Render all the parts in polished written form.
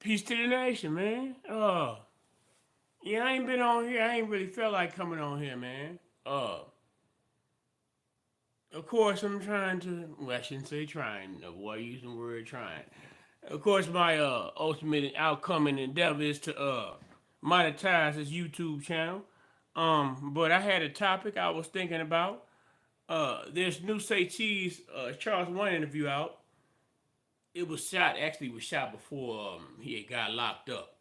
Peace to the nation, man. Yeah, I ain't been on here. I ain't really felt like coming on here, man. Of course, I'm trying to. Well, I shouldn't say trying. Avoid using the word trying. Of course, my ultimate outcome and endeavor is to monetize this YouTube channel. But I had a topic I was thinking about. There's new Say Cheese Charles White interview out. It was shot. Actually, it was shot before he had got locked up.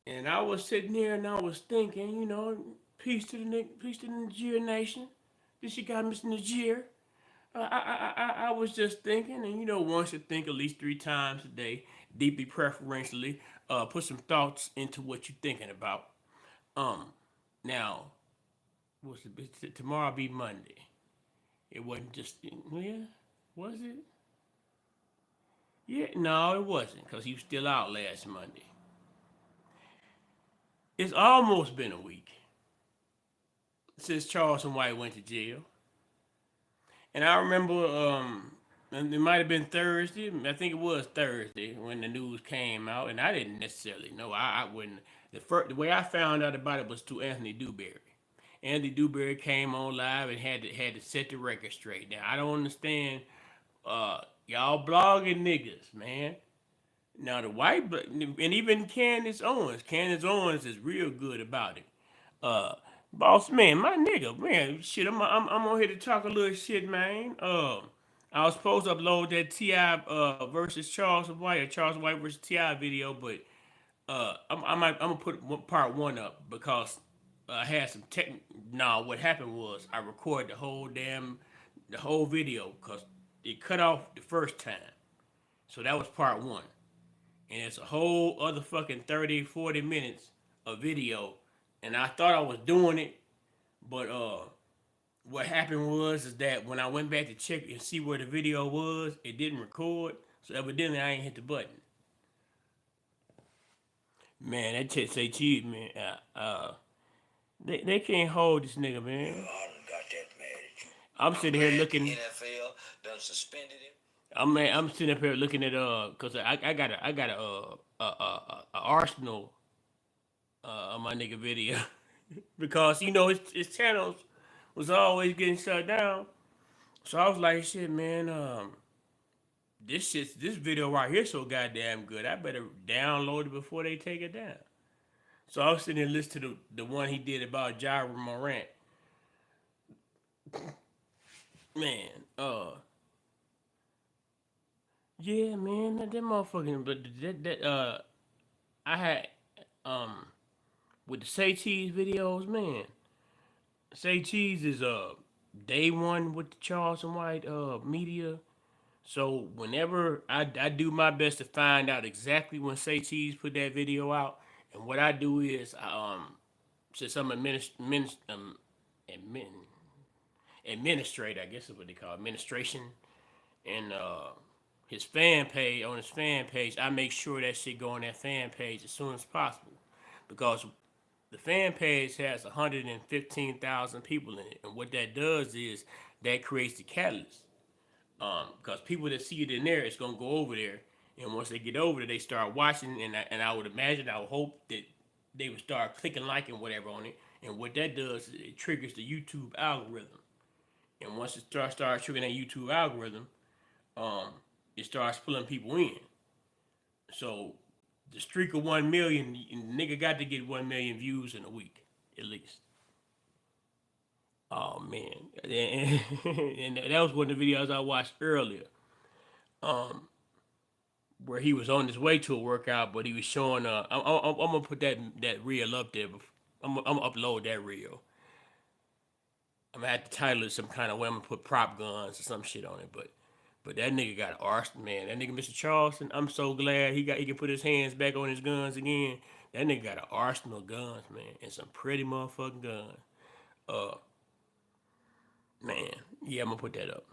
And I was sitting there and I was thinking, peace to the Niger nation. This you got Mr. Niger. I was just thinking, and one should think at least 3 times a day, deeply preferentially. Put some thoughts into what you're thinking about. Um, Now, tomorrow be Monday. It wasn't just yeah, was it? Yeah, no, it wasn't because he was still out last Monday. It's almost been a week since Charleston White went to jail. And I remember, and it might have been Thursday. I think it was Thursday when the news came out, and I didn't necessarily know. I wouldn't. The way I found out about it was through Anthony Dewberry. Anthony Dewberry came on live and had to set the record straight. Now I don't understand y'all blogging niggas, man. Now the white and even Candace Owens is real good about it. Uh, Boss man, my nigga, man, shit, I'm on here to talk a little shit, man. I was supposed to upload that Ti versus Charles White or Charles White versus Ti video, but I'm gonna put part one up because I had some tech. No, what happened was I recorded the whole video because it cut off the first time, so that was part one, and it's a whole other fucking 30-40 minutes of video, and I thought I was doing it, but what happened was is that when I went back to check and see where the video was, it didn't record. So evidently I ain't hit the button. Man, that shit say cheese, man. They can't hold this nigga, man. Got that mad at you. I'm sitting here looking. NFL done suspended him. I'm sitting up here looking at cause I got a Arsenal on my nigga video because his channels was always getting shut down. So I was like, shit, man, this video right here so goddamn good. I better download it before they take it down. So I was sitting there listening to the one he did about Jair Morant. Man, yeah, man, that motherfucking, but I had um with the Say Cheese videos, man. Say Cheese is day one with the Charleston White media. So whenever I do my best to find out exactly when Say Cheese put that video out, and what I do is since I'm admin, administrator, I guess is what they call it, administration, and his fan page, I make sure that shit go on that fan page as soon as possible, because the fan page has 115,000 people in it, and what that does is that creates the catalyst. Because people that see it in there, it's gonna go over there, and once they get over there, they start watching, and I would imagine, I would hope that they would start clicking, liking, whatever on it, and what that does is it triggers the YouTube algorithm, and once it starts triggering that YouTube algorithm, um, it starts pulling people in. So the streak of 1 million, nigga got to get 1 million views in a week at least. Oh man, and that was one of the videos I watched earlier, um, where he was on his way to a workout, but he was showing. I'm gonna put that reel up there. I'm gonna upload that reel. I'm gonna have to title it some kind of way. I'm gonna put prop guns or some shit on it, but that nigga got arson, man. That nigga Mr. Charleston. I'm so glad he can put his hands back on his guns again. That nigga got an arsenal of guns, man, and some pretty motherfucking guns. Uh, Man, yeah, I'm gonna put that up.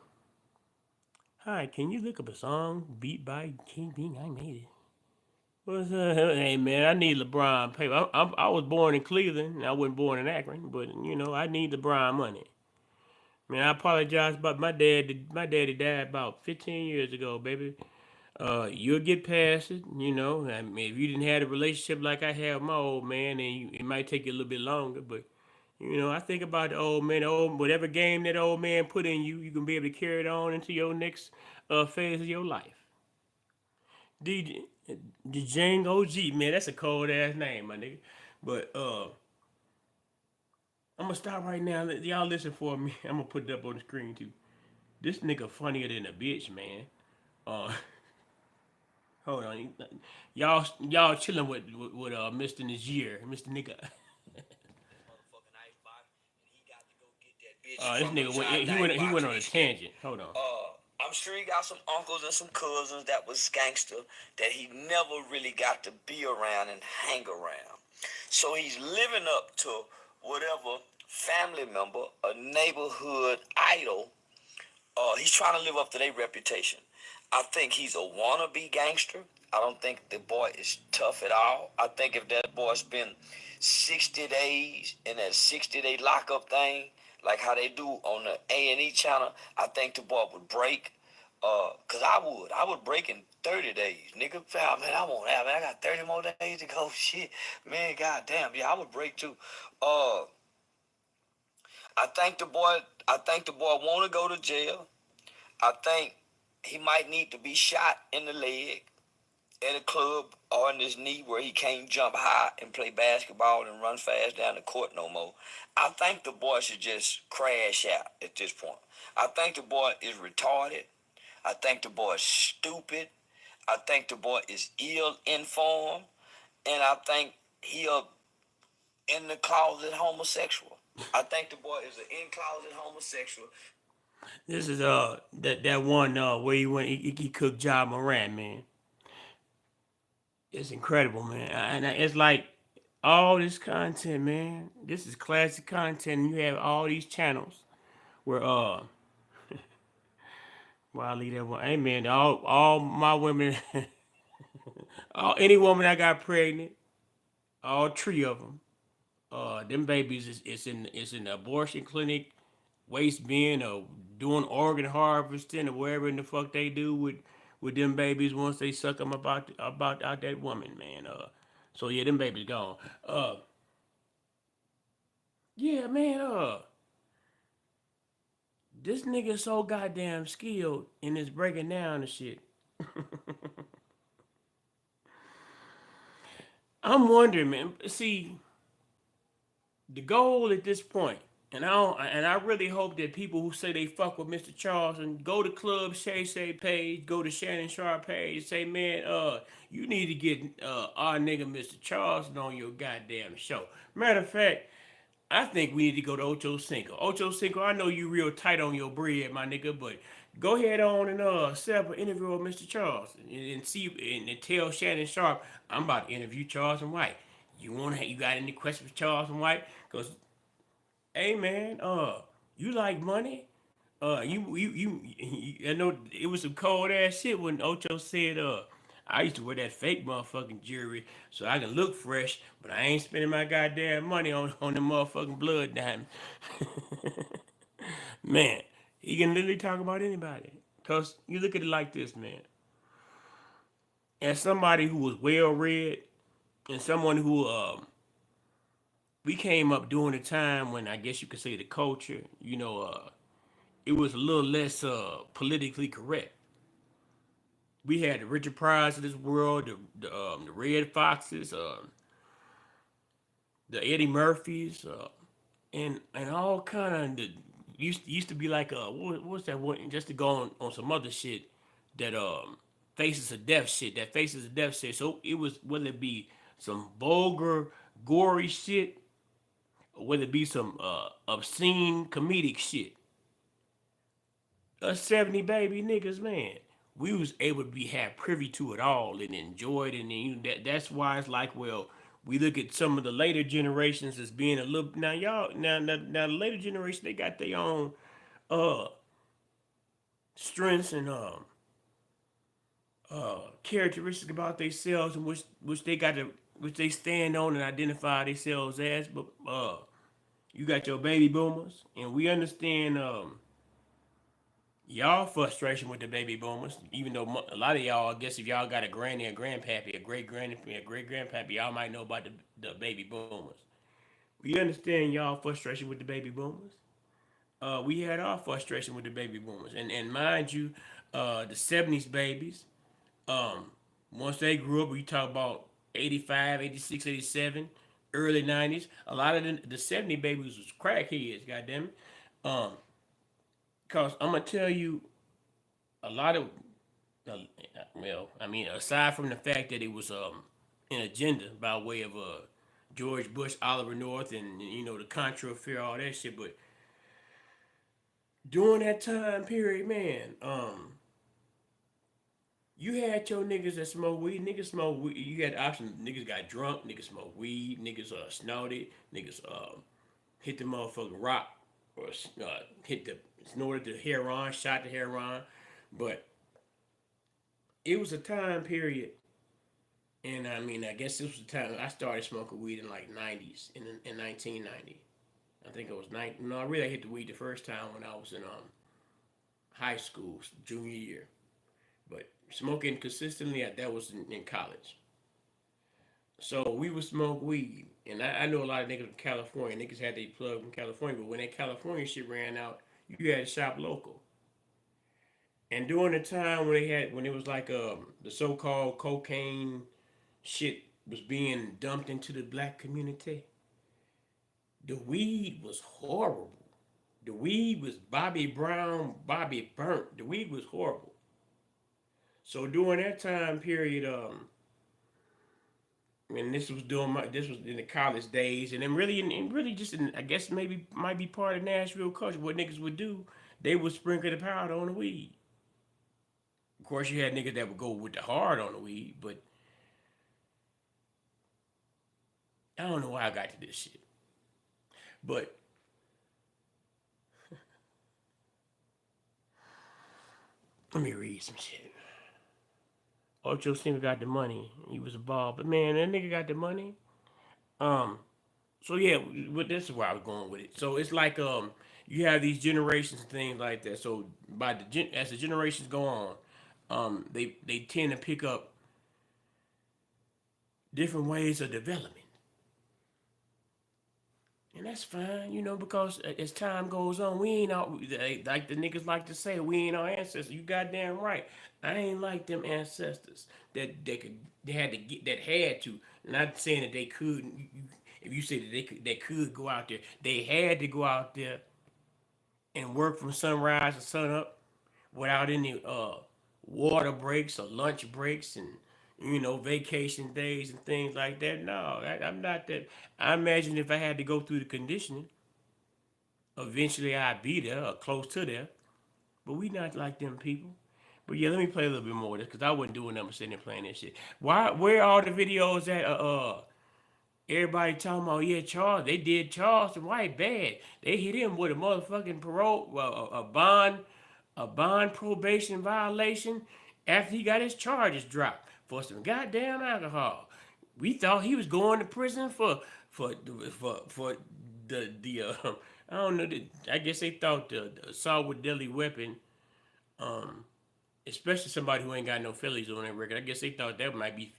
Hi, can you look up a song beat by King Bing? I made it. What's up? Hey man, I need LeBron paper. I was born in Cleveland. I wasn't born in Akron, but I need LeBron money. Man, I apologize about my dad. My daddy died about 15 years ago, baby. You'll get past it. You know, I mean, if you didn't have a relationship like I have with my old man, then it might take you a little bit longer. But you know, I think about the old man, whatever game that old man put in you, you can be able to carry it on into your next phase of your life. DJ, the Jang OG, man, that's a cold ass name, my nigga. But I'm gonna stop right now. Y'all listen for me. I'm gonna put it up on the screen too. This nigga funnier than a bitch, man. Uh, hold on, y'all chilling with Mr. Najir, Mr. Nigga. Motherfucking icebox, and he got to go get that bitch This from the nigga giant he icebox went and on he a still. tangent. Hold on. I'm sure he got some uncles and some cousins that was gangster that he never really got to be around and hang around. So he's living up to whatever family member, a neighborhood idol. He's trying to live up to their reputation. I think he's a wannabe gangster. I don't think the boy is tough at all. I think if that boy spent 60 days in that 60-day lockup thing, like how they do on the A&E channel, I think the boy would break. Cause I would break in 30 days, nigga. Man, I won't have, man. I got 30 more days to go. Shit, man, goddamn, yeah, I would break too. Uh, I think the boy, I think the boy want to go to jail. I think he might need to be shot in the leg at a club or in his knee where he can't jump high and play basketball and run fast down the court no more. I think the boy should just crash out at this point. I think the boy is retarded. I think the boy is stupid. I think the boy is ill informed. And I think he a in the closet homosexual. I think the boy is an in closet homosexual. This is that one where he cooked Ja Moran, man. It's incredible, man. And it's like all this content, man. This is classic content. And you have all these channels where well, I leave that one. Hey man, all my women, any woman I got pregnant, all three of them, them babies is in the abortion clinic, waste bin, or doing organ harvesting or wherever in the fuck they do with them babies once they suck them about out that woman, man. So yeah, them babies gone. Uh, yeah, man. This nigga so goddamn skilled in his breaking down and shit. I'm wondering, man. See, the goal at this point, and I really hope that people who say they fuck with Mr. Charleston go to Club Shay Shay page, go to Shannon Sharp page, say, man, you need to get our nigga Mr. Charleston on your goddamn show. Matter of fact, I think we need to go to Ocho Cinco. Ocho Cinco, I know you real tight on your bread, my nigga, but go ahead on and set up an interview with Mr. Charleston and see and tell Shannon Sharp I'm about to interview Charleston White. You got any questions for Charleston White? Cause hey man, you like money? I know it was some cold ass shit when Ocho said, I used to wear that fake motherfucking jewelry so I can look fresh, but I ain't spending my goddamn money on the motherfucking blood diamond. Man, he can literally talk about anybody. Cause you look at it like this, man. As somebody who was well read and someone who we came up during a time when I guess you could say the culture, it was a little less politically correct. We had the Richard Pryor's of this world, the Red Foxes, the Eddie Murphys, and all kind of used to be like what's that one just to go on some other shit that faces of death shit that faces of death shit. So it was whether it be some vulgar, gory shit, or whether it be some obscene comedic shit. Us 70 baby niggas, man. We was able to be have privy to it all and enjoy it, and then that's why it's like, well, we look at some of the later generations as being a little now y'all now the later generation they got their own uh strengths and characteristics about themselves and which they got to which they stand on and identify themselves as, but you got your baby boomers and we understand Y'all frustration with the baby boomers, even though a lot of y'all, I guess if y'all got a granny or grandpappy, a great granny, a great grandpappy, y'all might know about the baby boomers. We understand y'all frustration with the baby boomers. We had our frustration with the baby boomers, and mind you, the '70s babies. Um, Once they grew up, we talk about 85, 86, 87, early '90s. A lot of the '70 babies was crackheads. Goddamn it. Um, cause I'm gonna tell you a lot of well, I mean, aside from the fact that it was an agenda by way of George Bush, Oliver North, and the Contra affair, all that shit. But during that time period, man, you had your niggas that smoke weed. Niggas smoke weed. You had options. Niggas got drunk. Niggas smoke weed. Niggas snorted. Niggas hit the motherfucking rock or hit the snorted the heroin, shot the heroin. But it was a time period, and I mean, I guess this was the time I started smoking weed in like '90s in 1990. I think it was nine. No, I really hit the weed the first time when I was in high school, junior year. But smoking consistently, that was in college. So we would smoke weed. And I know a lot of niggas from California. Niggas had their plug from California. But when that California shit ran out, you had to shop local. And during the time when it was like the so called cocaine shit was being dumped into the black community, the weed was horrible. The weed was Bobby Brown, Bobby Burnt. The weed was horrible. So during that time period, and this was in the college days, and then really and really just I guess maybe might be part of Nashville culture. What niggas would do, they would sprinkle the powder on the weed. Of course, you had niggas that would go with the hard on the weed, but I don't know why I got to this shit. But let me read some shit. Ocho Cinco got the money. He was a ball, but man, that nigga got the money. Um, so yeah, but this is where I was going with it. So it's like you have these generations and things like that. So as the generations go on, they tend to pick up different ways of development, and that's fine, because as time goes on, we ain't all like the niggas like to say we ain't our ancestors. You goddamn right. I ain't like them ancestors they had to get that had to. Not saying that they could. If you say that they could go out there, they had to go out there and work from sunrise to sun up without any water breaks or lunch breaks and vacation days and things like that. No, I'm not that. I imagine if I had to go through the conditioning, eventually I'd be there or close to there. But we not like them people. But yeah, let me play a little bit more of this because I wasn't doing nothing but sitting there playing this shit. Why? Where are all the videos at? Everybody talking about, yeah, they did Charleston White bad. They hit him with a motherfucking parole, well, a bond probation violation after he got his charges dropped for some goddamn alcohol. We thought he was going to prison for the I don't know. I guess they thought the assault with deadly weapon, um, especially somebody who ain't got no felonies on their record. I guess they thought that might be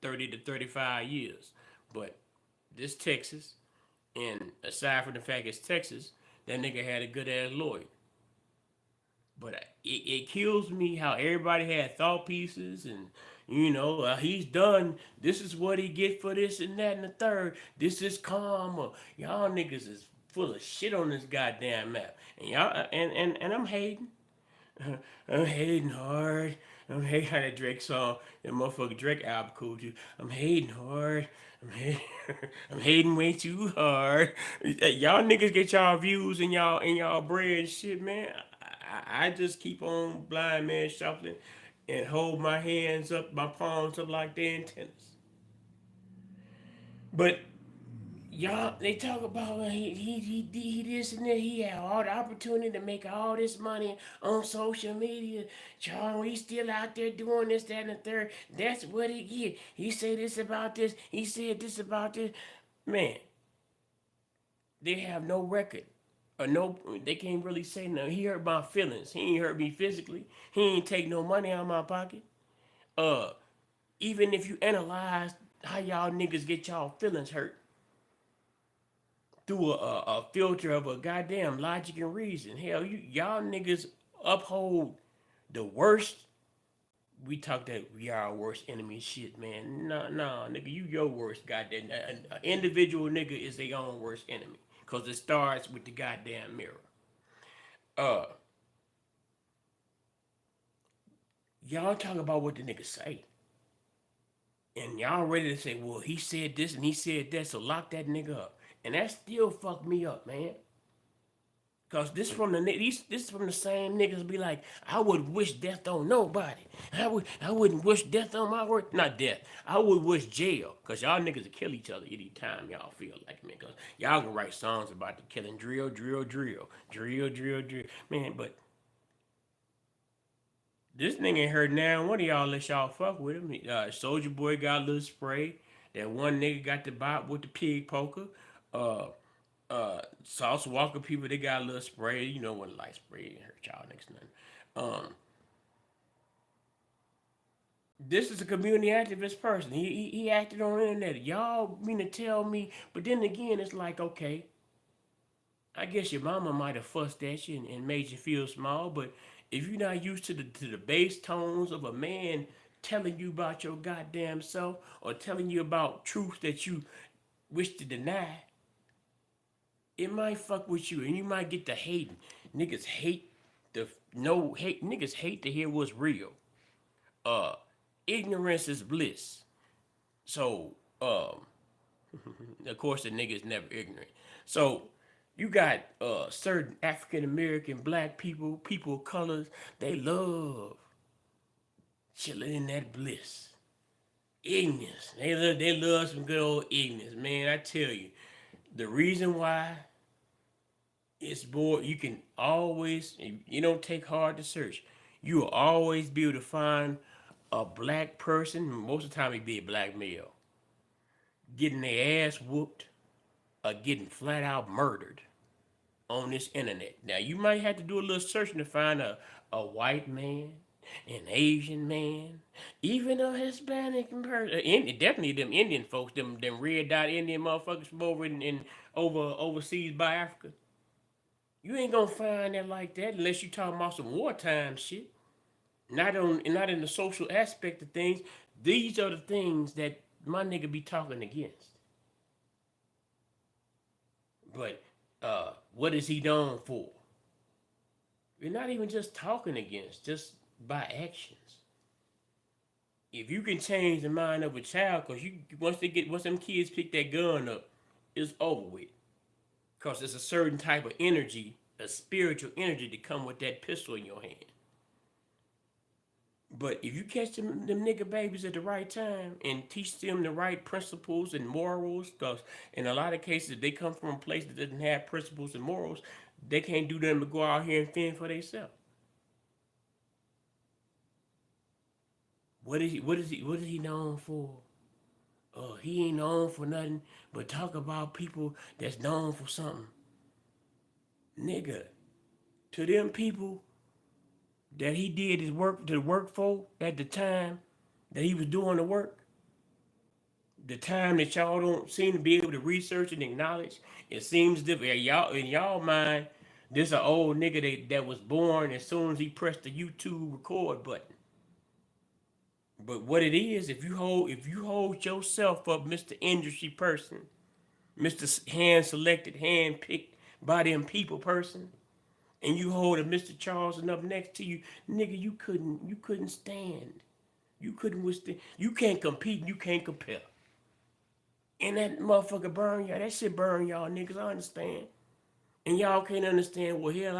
30 to 35 years, but this Texas, and aside from the fact it's Texas, that nigga had a good ass lawyer. But it kills me how everybody had thought pieces and he's done. This is what he get for this and that and the third. This is karma. Y'all niggas is full of shit on this goddamn map, and y'all and I'm hating. I'm hating hard. I'm hating how that Drake song, that motherfucker Drake album cool too. I'm hating hard. I'm hating, I'm hating way too hard. Y'all niggas get y'all views and y'all bread and shit, man. I just keep on blind man shuffling and hold my hands up, my palms up like they antennas. But y'all, they talk about he this and that. He had all the opportunity to make all this money on social media. Charles, he's still out there doing this, that, and the third. That's what he get. He said this about this. He said this about this. Man, they have no record or no, they can't really say nothing. He hurt my feelings. He ain't hurt me physically. He ain't take no money out of my pocket. Uh, Even if you analyze how y'all niggas get y'all feelings hurt through a filter of a goddamn logic and reason. Hell, y'all niggas uphold the worst. We talk that we are our worst enemy shit, man. Nah, nigga, you your worst goddamn. An individual nigga is their own worst enemy. Cause it starts with the goddamn mirror. Uh, y'all talk about what the nigga say. And y'all ready to say, well, he said this and he said that, so lock that nigga up. And that still fucked me up, man. Cause this from the same niggas be like, I would wish death on nobody. I wouldn't wish death on my work. Not death. I would wish jail. Cause y'all niggas will kill each other anytime y'all feel like it, man. Cause y'all can write songs about the killing drill, drill, drill. Drill, drill, drill. Man, but this nigga ain't heard now one of y'all let y'all fuck with him. Soldier Boy got a little spray. That one nigga got the bop with the pig poker. Uh, Sauce Walker people, they got a little spray. You know what light spray ain't hurt y'all niggas nothing. This is a community activist person. He acted on the internet. Y'all mean to tell me, but then again, it's like, okay, I guess your mama might have fussed at you and made you feel small, but if you're not used to the bass tones of a man telling you about your goddamn self or telling you about truth that you wish to deny, it might fuck with you and you might get to hating. Niggas hate the no hate niggas hate to hear what's real. Uh Ignorance is bliss. So of course the nigga's never ignorant. So you got certain African American black people, people of colors, they love chilling in that bliss. Ignorance. They love some good old ignorance, man. I tell you. The reason why it's boy, you can always, you don't take hard to search. You will always be able to find a black person, most of the time it be a black male, getting their ass whooped or getting flat out murdered on this internet. Now you might have to do a little searching to find a white man, an Asian man, even a Hispanic person. Definitely them Indian folks, them red dot Indian motherfuckers from over in overseas by Africa. You ain't gonna find that like that unless you talking about some wartime shit. Not in the social aspect of things. These are the things that my nigga be talking against. But what is he known for? You're not even just talking against, just by actions. If you can change the mind of a child, cause you once them kids pick that gun up, it's over with. Cause there's a certain type of energy, a spiritual energy to come with that pistol in your hand. But if you catch them nigga babies at the right time and teach them the right principles and morals, because in a lot of cases, if they come from a place that doesn't have principles and morals, they can't do nothing but go out here and fend for themselves. What is he known for? He ain't known for nothing but talk about people that's known for something. Nigga, to them people that he did his work to work for at the time that he was doing the work, the time that y'all don't seem to be able to research and acknowledge, it seems different. Y'all in y'all mind, this an old nigga that was born as soon as he pressed the YouTube record button. But what it is, if you hold yourself up, Mr. Industry person, Mr. Hand selected, hand picked by them people person, and you hold a Mr. Charleston up next to you, nigga, you couldn't stand. You couldn't withstand. You can't compete, you can't compare. And that motherfucker burn y'all. That shit burn y'all niggas. I understand. And y'all can't understand. Well, hell,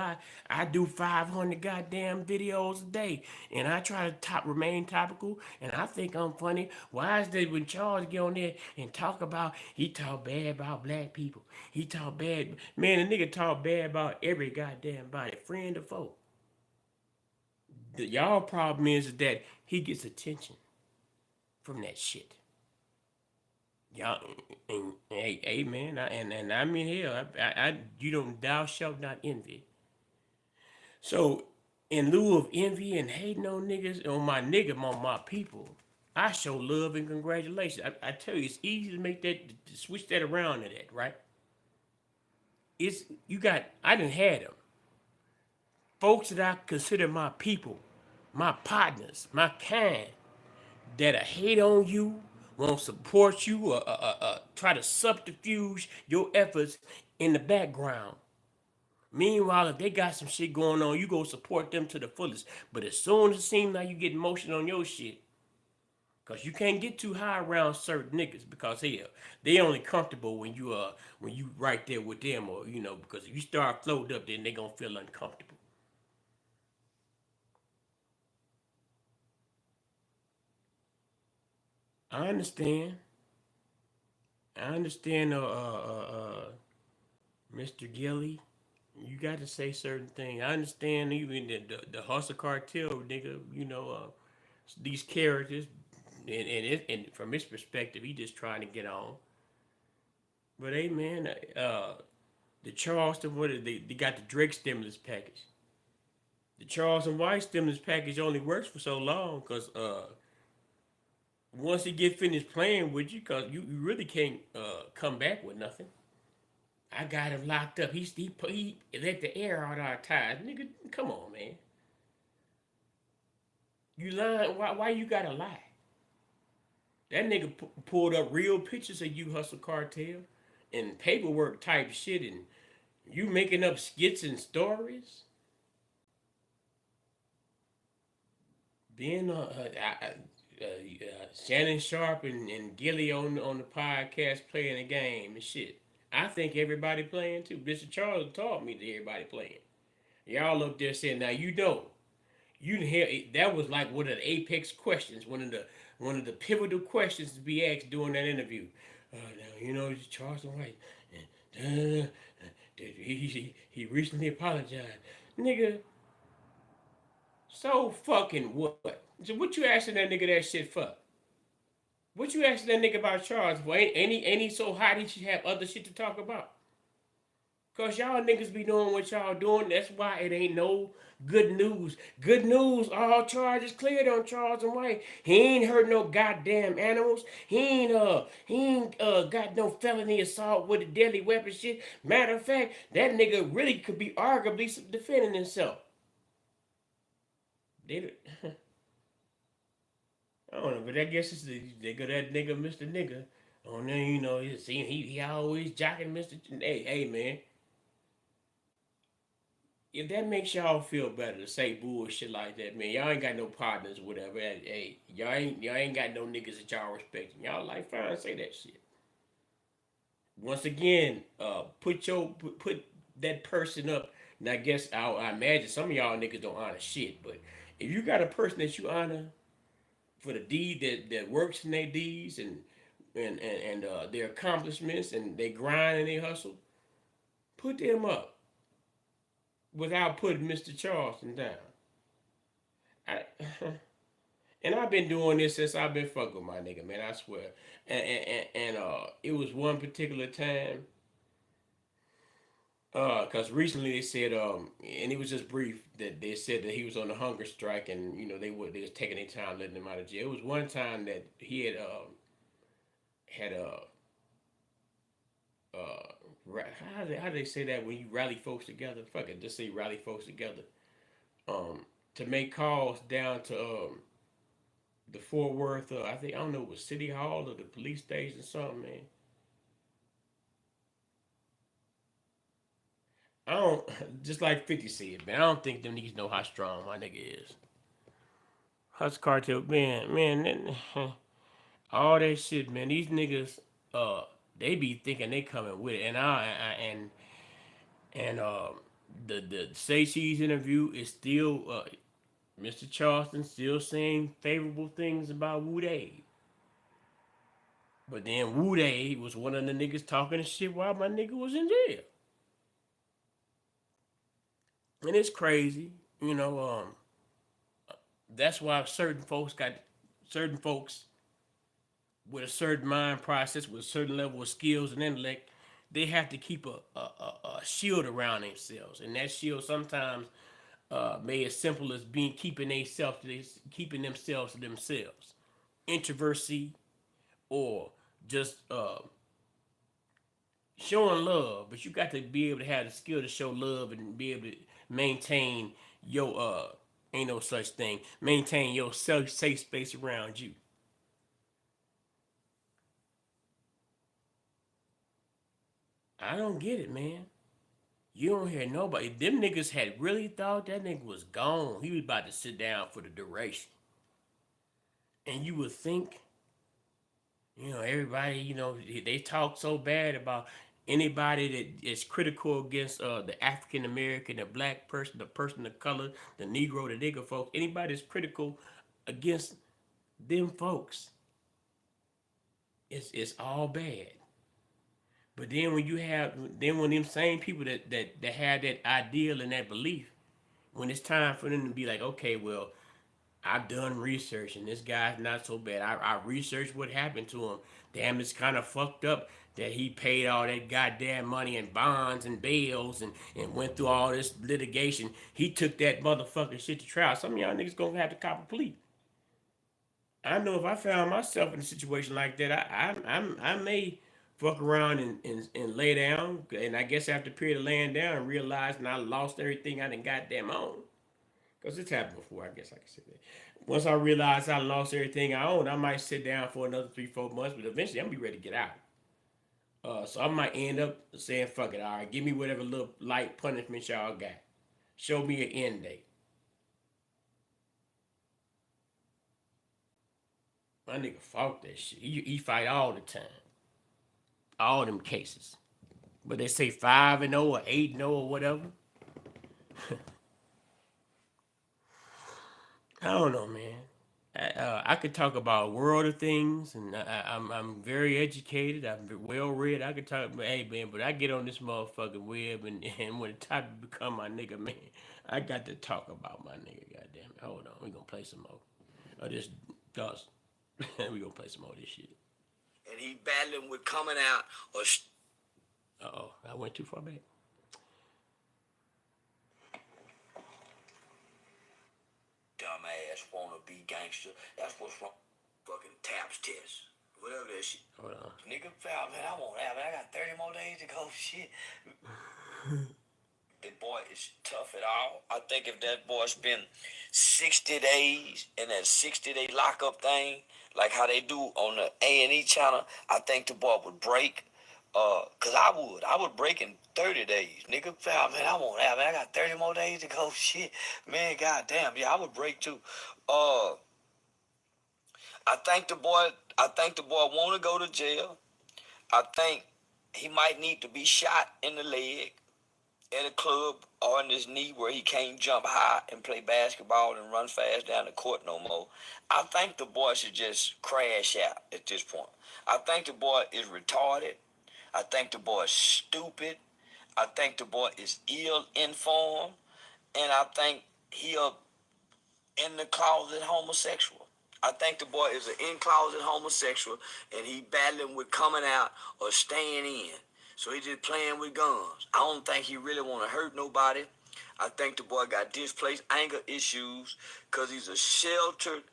I do 500 goddamn videos a day, and I try to remain topical, and I think I'm funny. Why is that when Charles get on there and he talk bad about black people? He talk bad. Man, the nigga talk bad about every goddamn body, friend or foe. Y'all problem is that he gets attention from that shit. Y'all, and hey, man, and I mean, hell, you don't, thou shalt not envy. So, in lieu of envy and hating on niggas, on my nigga, on my people, I show love and congratulations. I tell you, it's easy to make that, to switch that around to that, right? It's, you got, I done had them. Folks that I consider my people, my partners, my kind, that hate on you, won't support you, or try to subterfuge your efforts in the background. Meanwhile, if they got some shit going on, you go support them to the fullest. But as soon as it seems like you get emotional on your shit, cause you can't get too high around certain niggas, because hell, they only comfortable when you right there with them, or because if you start floating up, then they gonna feel uncomfortable. I understand. I understand, Mr. Gilly. You got to say certain things. I understand even the hustle cartel, nigga. These characters, and from his perspective, he just trying to get on. But hey, man, the Charleston, they got the Drake stimulus package. The Charleston White stimulus package only works for so long, cause once he get finished playing with you, cause you really can't come back with nothing. I got him locked up. He let the air out our tires, nigga. Come on, man. You lying? Why you gotta lie? That nigga pulled up real pictures of you, Hustle Cartel, and paperwork type shit, and you making up skits and stories. Being Shannon Sharp and Gilly on the podcast playing the game and shit. I think everybody playing too. Mr. Charles taught me that everybody playing. Y'all up there saying, now you didn't hear that was like one of the apex questions, one of the pivotal questions to be asked during that interview. Now it's Charleston White, and he recently apologized, nigga. So fucking what? So what you asking that nigga that shit for? What you asking that nigga about Charles for? Ain't he so hot he should have other shit to talk about? Cause y'all niggas be doing what y'all doing. That's why it ain't no good news. Good news, all charges cleared on Charles and White. He ain't hurt no goddamn animals. He ain't got no felony assault with a deadly weapon shit. Matter of fact, that nigga really could be arguably defending himself. They, I don't know, but I guess they got that nigga Mr. Nigga on there. He always jocking Mr. Hey man, if that makes y'all feel better to say bullshit like that, man, y'all ain't got no partners, or whatever. Hey, y'all ain't got no niggas that y'all respecting. Y'all like fine, say that shit. Once again, put that person up. And I guess I imagine some of y'all niggas don't honor shit, but if you got a person that you honor for the deed that works in their deeds and their accomplishments and they grind and they hustle, put them up without putting Mr. Charleston down. I, and I've been doing this since I've been fucking with my nigga, man. I swear. And it was one particular time, cause recently they said, and it was just brief that they said that he was on a hunger strike, and they was taking their time letting him out of jail. It was one time that he had how do they say that when you rally folks together? Fuck it, just say rally folks together. To make calls down to the Fort Worth, I think I don't know, it was City Hall or the police station or something, man. I don't just like 50 said, man. I don't think them niggas know how strong my nigga is. Hus Cartel, man, all that shit, man. These niggas, uh, they be thinking they coming with it, and the Say Cheese interview is still Mr. Charleston still saying favorable things about Wu Day. But then Wu Day was one of the niggas talking shit while my nigga was in jail. And it's crazy, you know. That's why certain folks with a certain mind process, with a certain level of skills and intellect, they have to keep a shield around themselves, and that shield sometimes made as simple as being keeping themselves to themselves, introversy, or just showing love. But you got to be able to have the skill to show love and be able to maintain your ain't no such thing. Maintain your safe space around you. I don't get it, man. You don't hear nobody. Them niggas had really thought that nigga was gone. He was about to sit down for the duration. And you would think, everybody, they talk so bad about anybody that is critical against the African American, the black person, the person of color, the Negro, the nigger folks, anybody that's critical against them folks, it's all bad. But then when them same people that have that ideal and that belief, when it's time for them to be like, okay, well, I've done research and this guy's not so bad. I researched what happened to him. Damn, it's kind of fucked up that he paid all that goddamn money in bonds and bails and went through all this litigation. He took that motherfucking shit to trial. Some of y'all niggas gonna have to cop a plea. I know if I found myself in a situation like that, I may fuck around and lay down. And I guess after a period of laying down and realizing I lost everything I done goddamn own. Because it's happened before, I guess I can say that. Once I realize I lost everything I own, I might sit down for another 3, 4 months, but eventually I'm gonna be ready to get out. So I might end up saying, fuck it, all right, give me whatever little light punishment y'all got. Show me an end date. My nigga fought that shit. He fight all the time. All them cases. But they say 5-0 or 8-0 or whatever. I don't know, man. I could talk about a world of things, and I'm very educated. I'm well read. I could talk, but hey, man, but I get on this motherfucking web, and when the topic become my nigga, man, I got to talk about my nigga. Goddamn it! Hold on, we gonna play some more. This dust. We gonna play some more of this shit. And he battling with coming out or. I went too far back. Dumbass wanna be gangster. That's what's wrong. Fucking taps test. Whatever that shit. Hold on. Nigga, man, I won't have it. I got 30 more days to go. Shit. That boy is tough at all. I think if that boy spent 60 days in that 60-day lockup thing, like how they do on the A&E channel, I think the boy would break. Cause I would break in 30 days. Nigga, man, I won't have it. I got 30 more days to go. Shit. Man, goddamn. Yeah, I would break too. I think the boy wanna go to jail. I think he might need to be shot in the leg at a club or in his knee where he can't jump high and play basketball and run fast down the court no more. I think the boy should just crash out at this point. I think the boy is retarded. I think the boy is stupid. I think the boy is ill-informed. And I think he in the closet homosexual. I think the boy is an in-closet homosexual and he battling with coming out or staying in. So he just playing with guns. I don't think he really want to hurt nobody. I think the boy got displaced anger issues because he's a sheltered,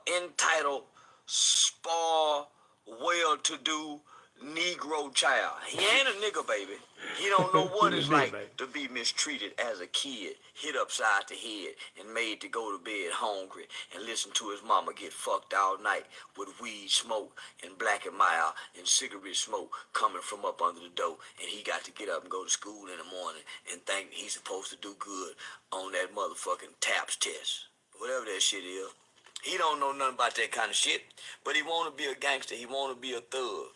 entitled, spoiled, well-to-do Negro child. He ain't a nigga, baby. He don't know what it's like to be mistreated as a kid, hit upside the head, and made to go to bed hungry and listen to his mama get fucked all night with weed smoke and black and mild and cigarette smoke coming from up under the door. And he got to get up and go to school in the morning and think he's supposed to do good on that motherfucking TAPS test. Whatever that shit is. He don't know nothing about that kind of shit, but he want to be a gangster. He want to be a thug.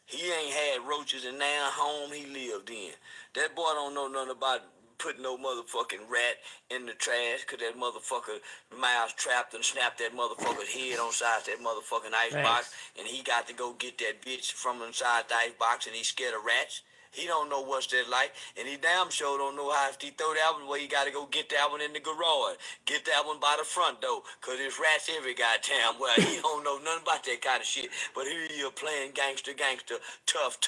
He ain't had roaches in now home he lived in. That boy don't know nothing about putting no motherfucking rat in the trash because that motherfucker mouse trapped and snapped that motherfucker's head on side that motherfucking ice box, and he got to go get that bitch from inside the ice box and he scared of rats. He don't know what's that like, and he damn sure don't know how if he throw that one where he gotta go get that one in the garage, get that one by the front door, cause there's rats every goddamn where. He don't know nothing about that kind of shit, but here he is playing gangster, tough.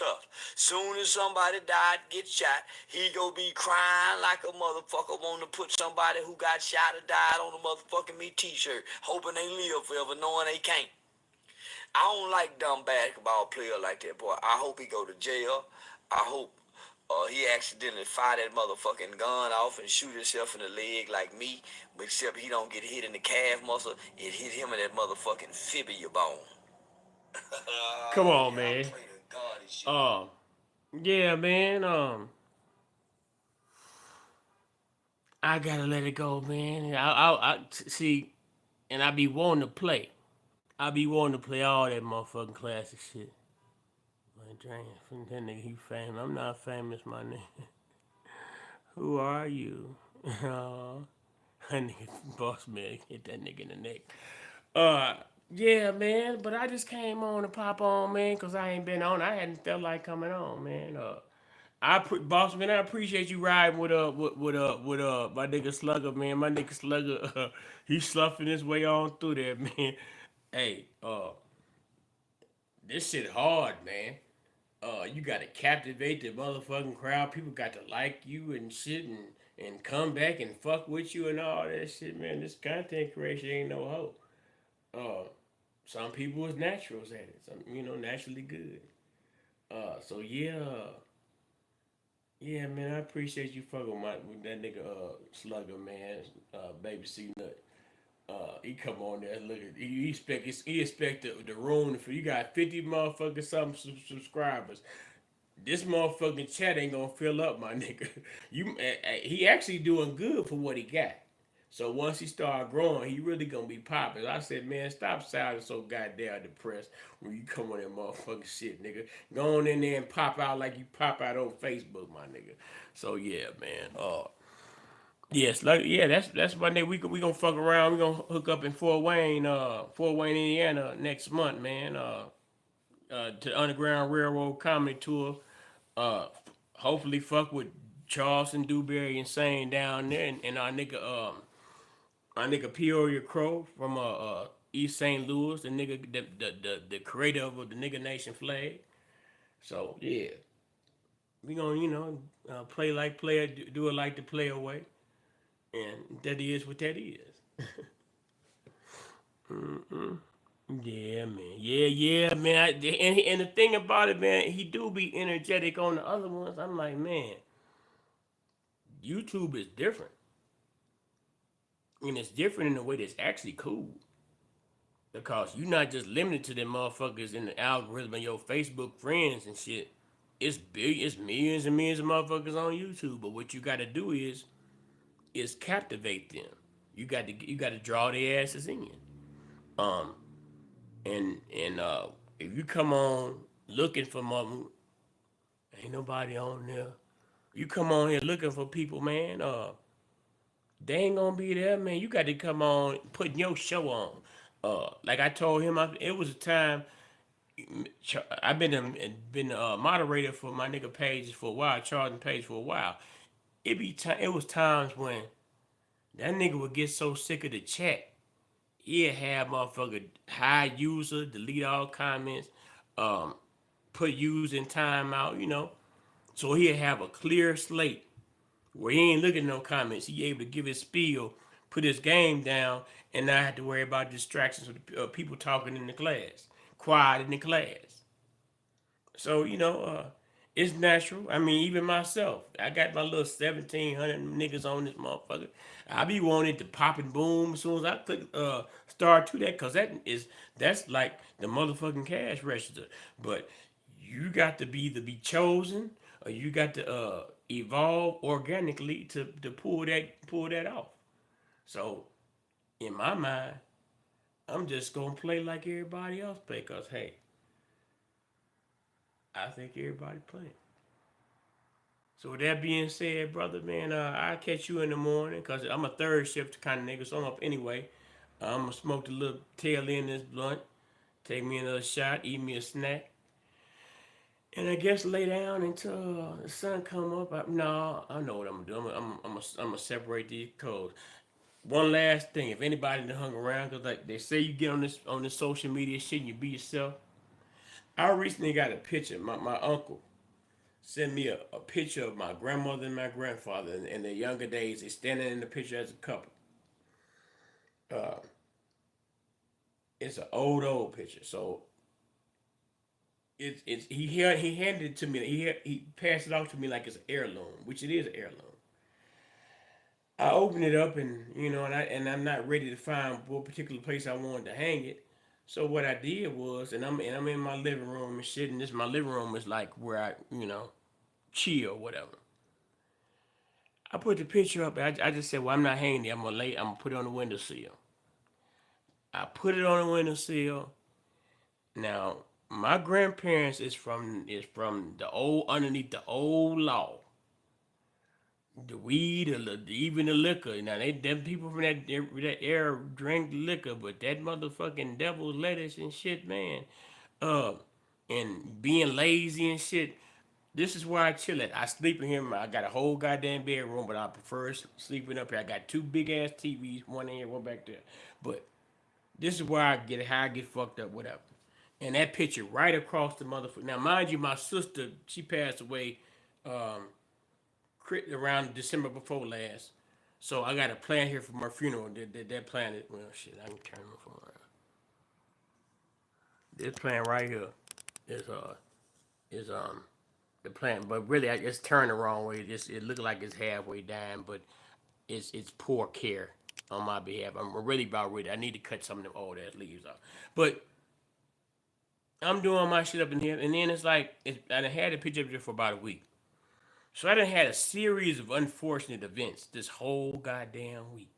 Soon as somebody died, get shot, he go be crying like a motherfucker, wanna put somebody who got shot or died on a motherfucking me t-shirt, hoping they live forever, knowing they can't. I don't like dumb basketball player like that, boy. I hope he go to jail. I hope he accidentally fire that motherfucking gun off and shoot himself in the leg like me, but except he don't get hit in the calf muscle. It hit him in that motherfucking fibula bone. Come on, Yeah, I man. pray to God this shit. Um, yeah, man. I gotta let it go, man. See, and I be wanting to play. I be wanting to play all that motherfucking classic shit. Like, damn, that nigga, he famous. I'm not famous, my nigga. Who are you? That nigga, boss man, hit that nigga in the neck. Uh, yeah, man. But I just came on to pop on, man, cause I ain't been on. I hadn't felt like coming on, man. Boss man, I appreciate you riding with my nigga Slugger, man. My nigga Slugger, he's sloughing his way on through there, man. Hey, this shit hard, man. You gotta captivate the motherfucking crowd. People got to like you and shit and come back and fuck with you and all that shit, man. This content creation ain't no hope. Uh, some people is naturals at it. Some, naturally good. So yeah, man. I appreciate you fucking with that nigga Slugger, man. Baby C Nut. He come on there, look at he expect the room for you got 50 motherfucking something subscribers. This motherfucking chat ain't gonna fill up, my nigga. He actually doing good for what he got. So once he start growing, he really gonna be popping. I said, man, stop sounding so goddamn depressed when you come on that motherfucking shit, nigga. Go on in there and pop out like you pop out on Facebook, my nigga. So yeah, man. Yes, like yeah, that's my nigga. We gonna fuck around. We gonna hook up in Fort Wayne, Indiana next month, man. To the Underground Railroad Comedy Tour. Uh, Hopefully fuck with Charleston Dewberry Insane down there, and our nigga Peoria Crow from East St. Louis, the nigga the creator of the Nigga Nation flag. So yeah, we gonna play like player, do it like the player way, and that is what that is. Yeah, man. Yeah, man. And the thing about it, man, he do be energetic on the other ones. I'm like, man, YouTube is different. And it's different in a way that's actually cool. Because you're not just limited to them motherfuckers in the algorithm and your Facebook friends and shit. It's millions and millions of motherfuckers on YouTube. But what you gotta do is captivate them. You gotta draw their asses in. Um and if you come on looking for mother, ain't nobody on there. You come on here looking for people, man. They ain't gonna be there, man. You got to come on putting your show on. Like I told him, it was a time. I've been moderator for my nigga pages for a while, Charleston page for a while. It was times when that nigga would get so sick of the chat, he'd have motherfucker hide user, delete all comments, um, put user in timeout. So he'd have a clear slate where he ain't looking at no comments. He able to give his spiel, put his game down, and not have to worry about distractions with people talking in the class, quiet in the class. So it's natural. I mean, even myself, I got my little 1,700 niggas on this motherfucker. I be wanting to pop and boom as soon as I click start to that, cause that's like the motherfucking cash register. But you got to be chosen, or you got to evolve organically to pull that off. So in my mind, I'm just gonna play like everybody else play, cause hey, I think everybody playing. So with that being said, brother, man, I'll catch you in the morning, cause I'm a third shift kind of nigga, so I'm up anyway. I'm gonna smoke the little tail end of this blunt, take me another shot, eat me a snack, And I guess lay down until the sun come up. No, I know what I'm gonna do. I'm gonna separate these codes. One last thing, if anybody that hung around, cause like they say you get on this social media shit and you be yourself. I recently got a picture. My uncle sent me a picture of my grandmother and my grandfather in their younger days. They standing in the picture as a couple. Uh, it's an old picture. So he handed it to me. He passed it off to me like it's an heirloom, which it is an heirloom. I opened it up and I'm not ready to find what particular place I wanted to hang it. So what I did was, and I'm in my living room and shit, and this my living room is like where I chill whatever. I put the picture up. I just said, well, I'm not hanging it. I'm gonna put it on the windowsill. I put it on the windowsill. Now my grandparents is from the old underneath the old law. The weed, even the liquor. Now they them people from that era drink liquor, but that motherfucking devil's lettuce and shit, man. Uh, and being lazy and shit. This is where I chill at. I sleep in here. I got a whole goddamn bedroom, but I prefer sleeping up here. I got two big ass TVs, one in here, one back there. But this is where I get how I get fucked up, whatever. And that picture right across the motherfucker. Now, mind you, my sister, she passed away um, around December before last. So I got a plan here for my funeral. That plan is, well, shit, I can turn my phone around. This plan right here is is the plan, but really it's turned the wrong way. It looked like it's halfway down, but it's poor care on my behalf. I'm really about ready. I need to cut some of them old ass leaves off. But I'm doing my shit up in here, and then it's like I done had a picture up there for about a week. So I done had a series of unfortunate events this whole goddamn week.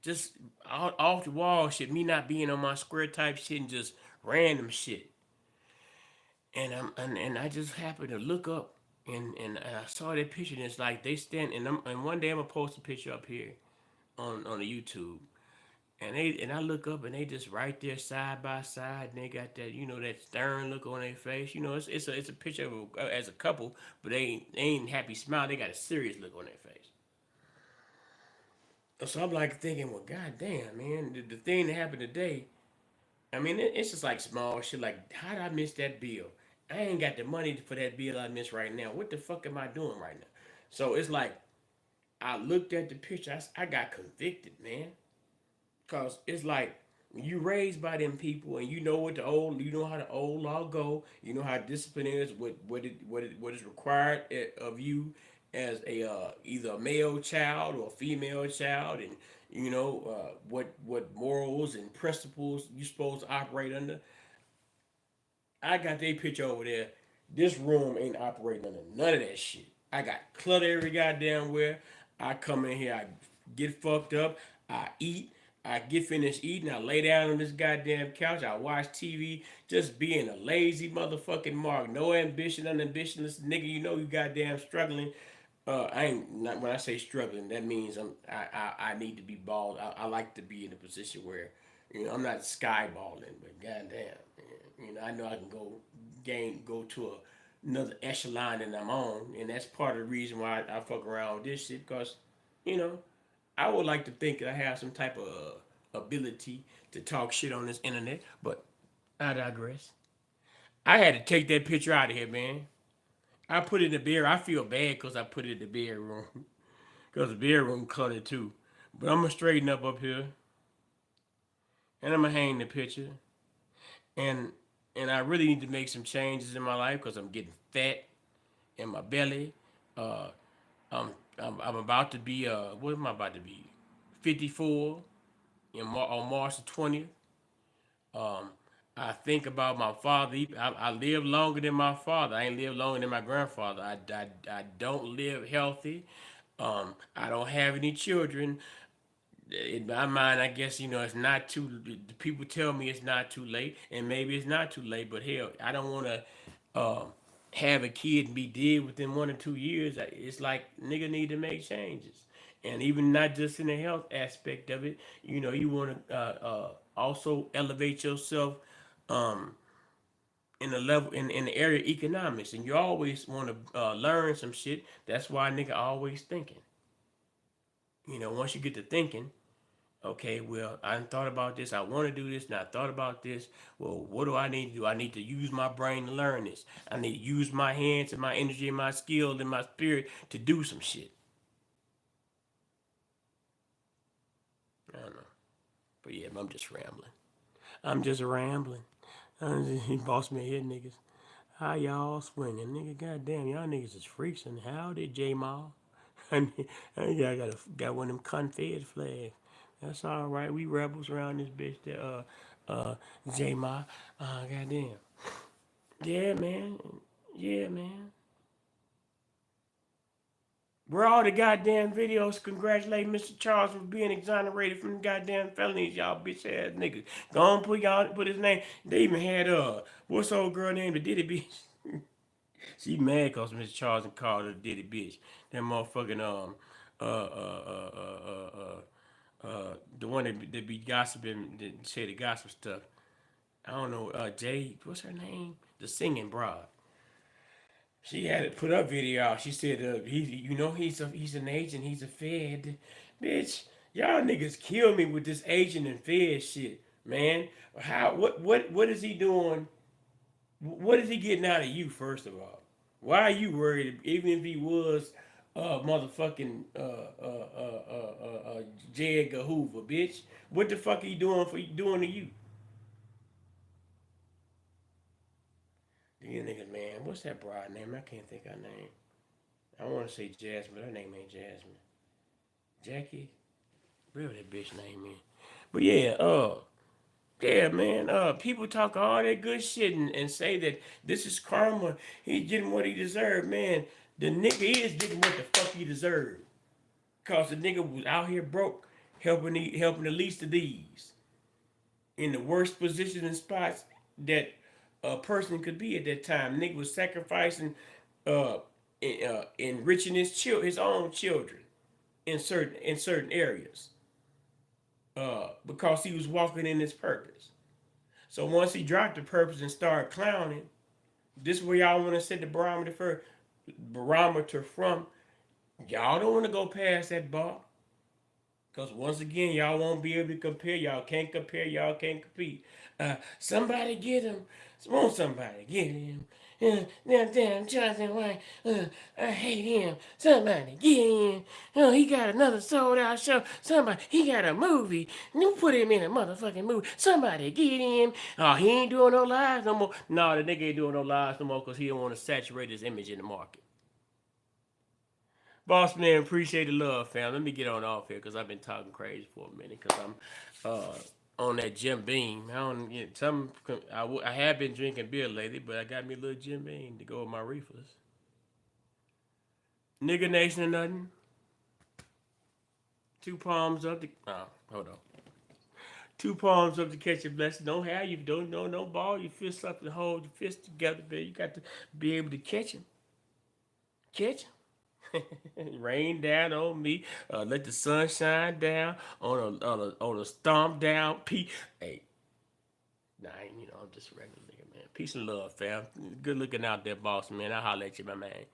Just off the wall shit, me not being on my square type shit and just random shit. And I just happened to look up and I saw that picture and it's like they stand and one day I'm gonna post a picture up here on the YouTube and I look up and they just right there side by side and they got that that stern look on their face. It's a picture of as a couple, but they ain't happy smile. They got a serious look on their face. So I'm like thinking, well, goddamn, man, the thing that happened today. I mean, it's just like small shit. Like, how did I miss that bill? I ain't got the money for that bill I miss right now. What the fuck am I doing right now? So it's like I looked at the picture. I got convicted, man. Cause it's like when you raised by them people and you know how the old law go. You know how discipline is. What is required of you as a either a male child or a female child, and what morals and principles you supposed to operate under. I got their picture over there. This room ain't operating under none of that shit. I got clutter every goddamn where. I come in here, I get fucked up, I eat, I get finished eating, I lay down on this goddamn couch, I watch TV, just being a lazy motherfucking mark. No ambition, unambitionless nigga. You know you goddamn struggling. I ain't not when I say struggling, that means I need to be bald. I like to be in a position where I'm not skyballing, but goddamn, I know I can go to another echelon than I'm on, and that's part of the reason why I fuck around with this shit. Cause you know I would like to think that I have some type of ability to talk shit on this internet, but I digress. I had to take that picture out of here, man. I put it in the beer. I feel bad because I put it in the bedroom. Because the bedroom cluttered too. But I'm going to straighten up here. And I'm going to hang the picture. And and I really need to make some changes in my life because I'm getting fat in my belly. Uh, I'm about to be, what am I about to be? 54 on March the 20th. Um, I think about my father. I live longer than my father. I ain't live longer than my grandfather. I don't live healthy. I don't have any children. In my mind, I guess it's not too. The people tell me it's not too late, and maybe it's not too late. But hell, I don't want to have a kid and be dead within 1 or 2 years. It's like nigga need to make changes, and even not just in the health aspect of it. You want to also elevate yourself um, in the level in the area of economics, and you always want to learn some shit. That's why a nigga always thinking. Once you get to thinking, okay, well, I thought about this. I want to do this, and I thought about this. Well, what do I need to do? I need to use my brain to learn this. I need to use my hands and my energy and my skill and my spirit to do some shit. I don't know, but yeah, I'm just rambling. I'm just rambling. He bossed me here, niggas. How y'all swinging, nigga? Goddamn, y'all niggas is freaks. And how did J Mal? I got one of them Confed flags. That's all right. We rebels around this bitch. That J Ma. Goddamn. Yeah, man. Yeah, man. Where all the goddamn videos congratulating Mr. Charles for being exonerated from the goddamn felonies, y'all bitch ass niggas. Go on, put his name. They even had what's the old girl named the Diddy bitch? She mad cause Mr. Charles and called her Diddy bitch. That motherfucking the one that be gossiping, that say the gossip stuff. I don't know, Jay, what's her name? The singing broad. She had to put up video out. She said, he's an agent, he's a fed. Bitch, y'all niggas kill me with this agent and fed shit, man. What is he doing? What is he getting out of you, first of all? Why are you worried? Even if he was motherfucking J. Edgar Hoover, bitch. What the fuck are you doing to you? These niggas, man. What's that broad name? I can't think her name. I want to say Jasmine, but her name ain't Jasmine. Jackie? Whatever that bitch name is. But yeah, man. People talk all that good shit and say that this is karma. He's getting what he deserved, man. The nigga is getting what the fuck he deserved. Cause the nigga was out here broke, helping the least of these, in the worst position and spots that a person could be at that time. Nigga was sacrificing, uh, enriching his own children in certain areas, because he was walking in his purpose. So once he dropped the purpose and started clowning, this is where y'all want to set the barometer from. Y'all don't want to go past that bar. Because once again, y'all won't be able to compare. Y'all can't compare. Y'all can't compete. Somebody get him. Won't somebody get him? Damn Charleston White. I hate him. Somebody get him. He got another sold out show. Somebody, he got a movie. You put him in a motherfucking movie. Somebody get him. Oh, he ain't doing no lives no more. No, the nigga ain't doing no lives no more because he don't want to saturate his image in the market. Boss man, appreciate the love, fam. Let me get on off here because I've been talking crazy for a minute because I'm on that Jim Beam. I don't get some. I have been drinking beer lately, but I got me a little Jim Beam to go with my reefers. Nigga nation or nothing. Two palms up to hold on. Two palms up to catch a blessing. Don't ball your fist up and hold your fist together, baby. You got to be able to catch him. Catch him. Rain down on me. Let the sun shine down on a stomp down. Hey, nah, I'm just a regular nigga, man. Peace and love, fam. Good looking out there, boss, man. I'll holler at you, my man.